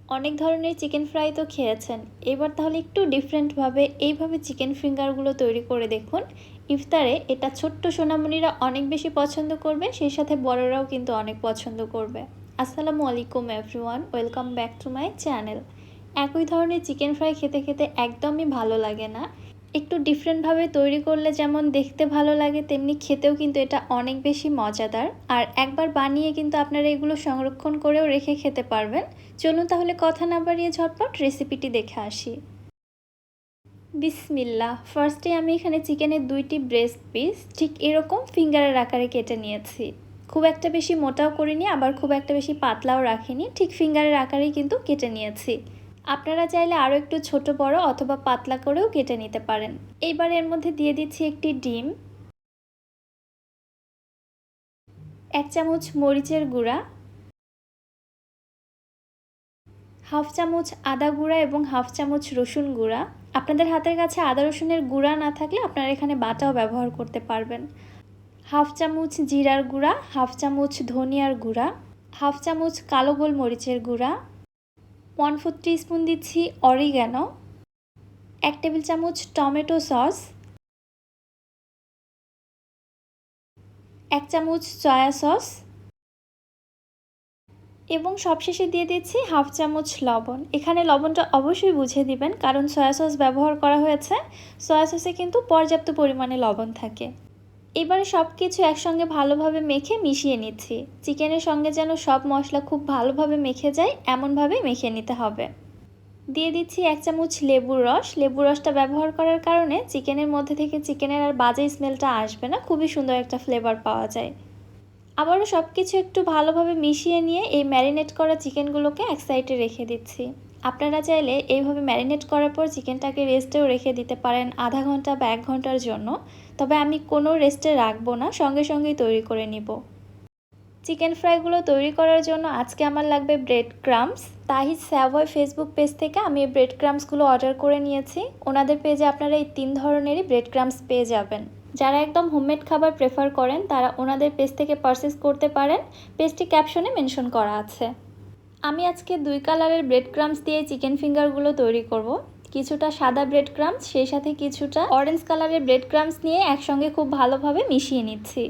অনেক ধরনের chicken fry তো খেয়েছেন, এবার তাহলে একটু ডিফারেন্টভাবে এইভাবে চিকেন ফিঙ্গারগুলো তৈরি করে দেখুন। ইফতারে এটা ছোট্ট সোনামণিরা অনেক বেশি পছন্দ করবে, সেই সাথে বড়রাও কিন্তু অনেক পছন্দ করবে। আসসালামু আলাইকুম everyone, welcome back to my channel. একই ধরনের চিকেন ফ্রাই খেতে খেতে একদমই ভালো লাগে না। একটু ডিফারেন্টভাবে তৈরি করলে যেমন দেখতে ভালো লাগে, তেমনি খেতেও কিন্তু এটা অনেক বেশি মজাদার। আর একবার বানিয়ে কিন্তু আপনারা এগুলো সংরক্ষণ করেও রেখে খেতে পারবেন। চলুন তাহলে কথা না বাড়িয়ে ঝটপট রেসিপিটি দেখে আসি। বিসমিল্লাহ। ফার্স্টে আমি এখানে চিকেনের 2টি ব্রেস্ট পিস ঠিক এরকম ফিঙ্গারের আকারে কেটে নিয়েছি। খুব একটা বেশি মোটাও করিনি, আবার খুব একটা বেশি পাতলাও রাখিনি, ঠিক ফিঙ্গারের আকারেই কিন্তু কেটে নিয়েছি। আপনারা চাইলে আরও একটু ছোট বড় অথবা পাতলা করেও কেটে নিতে পারেন। এইবার এর মধ্যে দিয়ে দিচ্ছি একটি ডিম, 1 চামচ মরিচের গুঁড়া, হাফ চামচ আদা গুঁড়া এবং হাফ চামচ রসুন গুঁড়া। আপনাদের হাতের কাছে আদা রসুনের গুঁড়া না থাকলে আপনারা এখানে বাটাও ব্যবহার করতে পারবেন। হাফ চামচ জিরার গুঁড়া, হাফ চামচ ধনিয়ার গুঁড়া, হাফ চামচ কালো গোলমরিচের গুঁড়া, 1/4 টিস্পুন দিচ্ছি অরিগ্যানো, 1 টেবিল চামচ টমেটো সস, 1 চামচ সয়া সস এবং সবশেষে দিয়ে দিচ্ছি হাফ চামচ লবণ। এখানে লবণটা অবশ্যই বুঝে দিবেন, কারণ সয়া সস ব্যবহার করা হয়েছে। সয়া সসে কিন্তু পর্যাপ্ত পরিমাণে লবণ থাকে। এবারে সব কিছু একসঙ্গে ভালোভাবে মেখে মিশিয়ে নিচ্ছি। চিকেনের সঙ্গে যেন সব মশলা খুব ভালোভাবে মেখে যায়, এমনভাবেই মেখে নিতে হবে। দিয়ে দিচ্ছি 1 চামচ লেবুর রস। লেবুর রসটা ব্যবহার করার কারণে চিকেনের মধ্যে থেকে চিকেনের আর বাজে স্মেলটা আসবে না, খুবই সুন্দর একটা ফ্লেভার পাওয়া যায়। আবারও সব কিছু একটু ভালোভাবে মিশিয়ে নিয়ে এই ম্যারিনেট করা চিকেনগুলোকে এক সাইডে রেখে দিচ্ছি। আপনারা চাইলে এইভাবে ম্যারিনেট করার পর চিকেনটাকে রেস্টেও রেখে দিতে পারেন আধা ঘন্টা বা 1 ঘন্টার জন্য। তবে আমি কোনো রেস্টে রাখবো না, সঙ্গে সঙ্গেই তৈরি করে নিব। চিকেন ফ্রাইগুলো তৈরি করার জন্য আজকে আমার লাগবে ব্রেড ক্রাম্বস। তাহিদ স্যাভয় ফেসবুক পেজ থেকে আমি এই ব্রেড ক্রাম্বসগুলো অর্ডার করে নিয়েছি। ওনাদের পেজে আপনারা এই 3 ধরনেরই ব্রেড ক্রাম্বস পেয়ে যাবেন। যারা একদম হোমমেড খাবার প্রেফার করেন তারা ওনাদের পেজ থেকে পারচেস করতে পারেন। পেজটি ক্যাপশনে মেনশন করা আছে। আমি আজকে 2 কালারের ব্রেড ক্রাম্বস দিয়ে চিকেন ফিঙ্গারগুলো তৈরি করব। কিছুটা সাদা ব্রেড ক্রাম্বস, সেই সাথে কিছুটা অরেঞ্জ কালারের ব্রেড ক্রাম্বস নিয়ে একসঙ্গে খুব ভালোভাবে মিশিয়ে নিচ্ছি।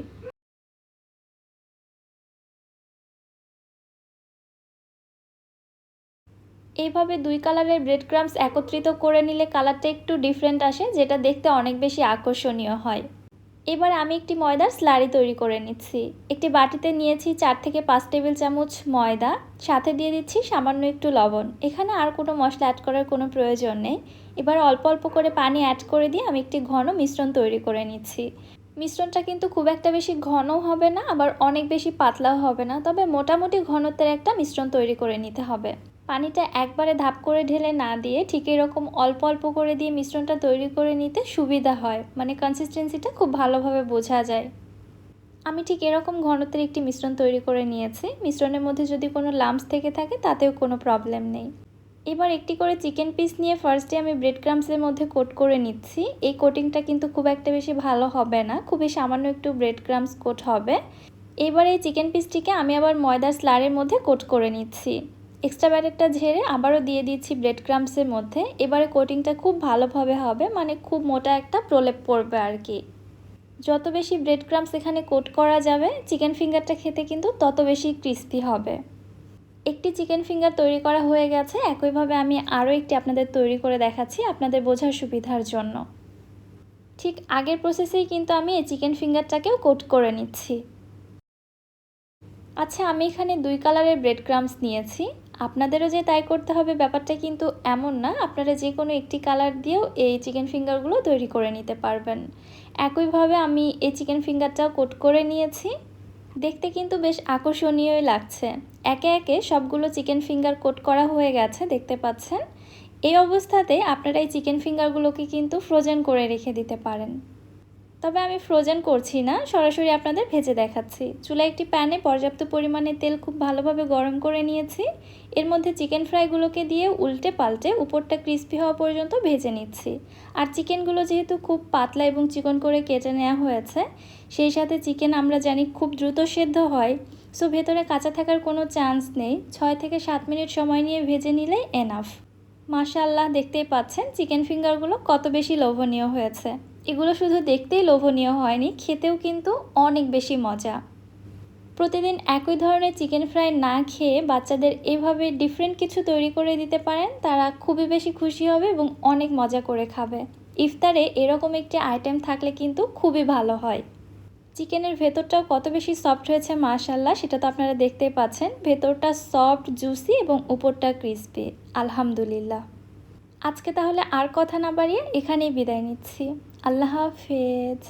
এইভাবে 2 কালারের ব্রেড ক্রাম্বস একত্রিত করে নিলে কালারটা একটু ডিফারেন্ট আসে, যেটা দেখতে অনেক বেশি আকর্ষণীয় হয়। এবার আমি একটি ময়দার স্লারি তৈরি করে নিচ্ছি। একটি বাটিতে নিয়েছি 4 থেকে 5 টেবিল চামচ ময়দা, সাথে দিয়ে দিচ্ছি সামান্য একটু লবণ। এখানে আর কোনো মশলা অ্যাড করার কোনো প্রয়োজন নেই। এবার অল্প অল্প করে পানি অ্যাড করে দিয়ে আমি একটি ঘন মিশ্রণ তৈরি করে নিচ্ছি। মিশ্রণটা কিন্তু খুব একটা বেশি ঘনও হবে না, আবার অনেক বেশি পাতলাও হবে না, তবে মোটামুটি ঘনত্বের একটা মিশ্রণ তৈরি করে নিতে হবে। পানিটা একবারে ধাপ করে ঢেলে না দিয়ে ঠিক এরকম অল্প অল্প করে দিয়ে মিশ্রণটা তৈরি করে নিতে সুবিধা হয়, মানে কনসিস্টেন্সিটা খুব ভালোভাবে বোঝা যায়। আমি ঠিক এরকম ঘনত্বের একটি মিশ্রণ তৈরি করে নিয়েছি। মিশ্রণের মধ্যে যদি কোনো লাম্পস থেকে থাকে তাতেও কোনো প্রবলেম নেই। এবার একটি করে চিকেন পিস নিয়ে ফার্স্টে আমি ব্রেড ক্রাম্বসের মধ্যে কোট করে নিচ্ছি। এই কোটিংটা কিন্তু খুব একটা বেশি ভালো হবে না, খুবই সামান্য একটু ব্রেড ক্রাম্বস কোট হবে। এবার এই চিকেন পিসটিকে আমি আবার ময়দার স্লারের মধ্যে কোট করে নিচ্ছি। এক্সট্রা ব্যাটারটা ঝেড়ে আবারও দিয়ে দিচ্ছি ব্রেড ক্রাম্বসের মধ্যে। এবারে কোটিংটা খুব ভালোভাবে হবে, মানে খুব মোটা একটা প্রলেপ পড়বে আর কি। যত বেশি ব্রেড ক্রাম্বস এখানে কোট করা যাবে, চিকেন ফিঙ্গারটা খেতে কিন্তু তত বেশি ক্রিস্পি হবে। একটি চিকেন ফিঙ্গার তৈরি করা হয়ে গেছে, একইভাবে আমি আরও একটি আপনাদের তৈরি করে দেখাচ্ছি আপনাদের বোঝার সুবিধার জন্য। ঠিক আগের প্রসেসেই কিন্তু আমি এই চিকেন ফিঙ্গারটাকেও কোট করে নিচ্ছি। আচ্ছা, আমি এখানে 2 কালারের ব্রেড ক্রাম্বস নিয়েছি। আপনাদেরও যে তাই করতে হবে ব্যাপারটা কিন্তু এমন না, আপনারা যে কোনো একটি কালার দিয়েও এই চিকেন ফিঙ্গারগুলো তৈরি করে নিতে পারবেন। একইভাবে আমি এই চিকেন ফিঙ্গারটাও কোট করে নিয়েছি। দেখতে কিন্তু বেশ আকর্ষণীয়ই লাগছে। একে একে সবগুলো চিকেন ফিঙ্গার কোট করা হয়ে গেছে, দেখতে পাচ্ছেন। এই অবস্থাতে আপনারা এই চিকেন ফিঙ্গারগুলোকে কিন্তু ফ্রোজেন করে রেখে দিতে পারেন। তবে আমি ফ্রোজেন করছি না, সরাসরি আপনাদের ভেজে দেখাচ্ছি। চুলায় একটি প্যানে পর্যাপ্ত পরিমাণে তেল খুব ভালোভাবে গরম করে নিয়েছি। এর মধ্যে চিকেন ফ্রাইগুলোকে দিয়ে উল্টে পাল্টে উপরটা ক্রিস্পি হওয়া পর্যন্ত ভেজে নিচ্ছি। আর চিকেনগুলো যেহেতু খুব পাতলা এবং চিকন করে কেটে নেওয়া হয়েছে, সেই সাথে চিকেন আমরা জানি খুব দ্রুত সেদ্ধ হয়। সো ভেতরে কাঁচা থাকার কোনো চান্স নেই। 6 থেকে 7 মিনিট সময় নিয়ে ভেজে নিলেই এনাফ। মাশাআল্লাহ, দেখতেই পাচ্ছেন চিকেন ফিঙ্গারগুলো কত বেশি লোভনীয় হয়েছে। এগুলো শুধু দেখতেই লোভনীয় হয়নি, খেতেও কিন্তু অনেক বেশি মজা। প্রতিদিন একই ধরনের চিকেন ফ্রাই না খেয়ে বাচ্চাদের এভাবে ডিফারেন্ট কিছু তৈরি করে দিতে পারেন, তারা খুবই বেশি খুশি হবে এবং অনেক মজা করে খাবে। ইফতারে এরকম একটি আইটেম থাকলে কিন্তু খুবই ভালো হয়। চিকেনের ভেতরটাও কত বেশি সফট হয়েছে মাশাআল্লাহ, সেটা তো আপনারা দেখতেই পাচ্ছেন। ভেতরটা সফট, জুসি এবং উপরটা ক্রিস্পি। আলহামদুলিল্লাহ। আজকে তাহলে আর কথা না বাড়িয়ে এখানেই বিদায় নিচ্ছি। আল্লাহ হাফেজ।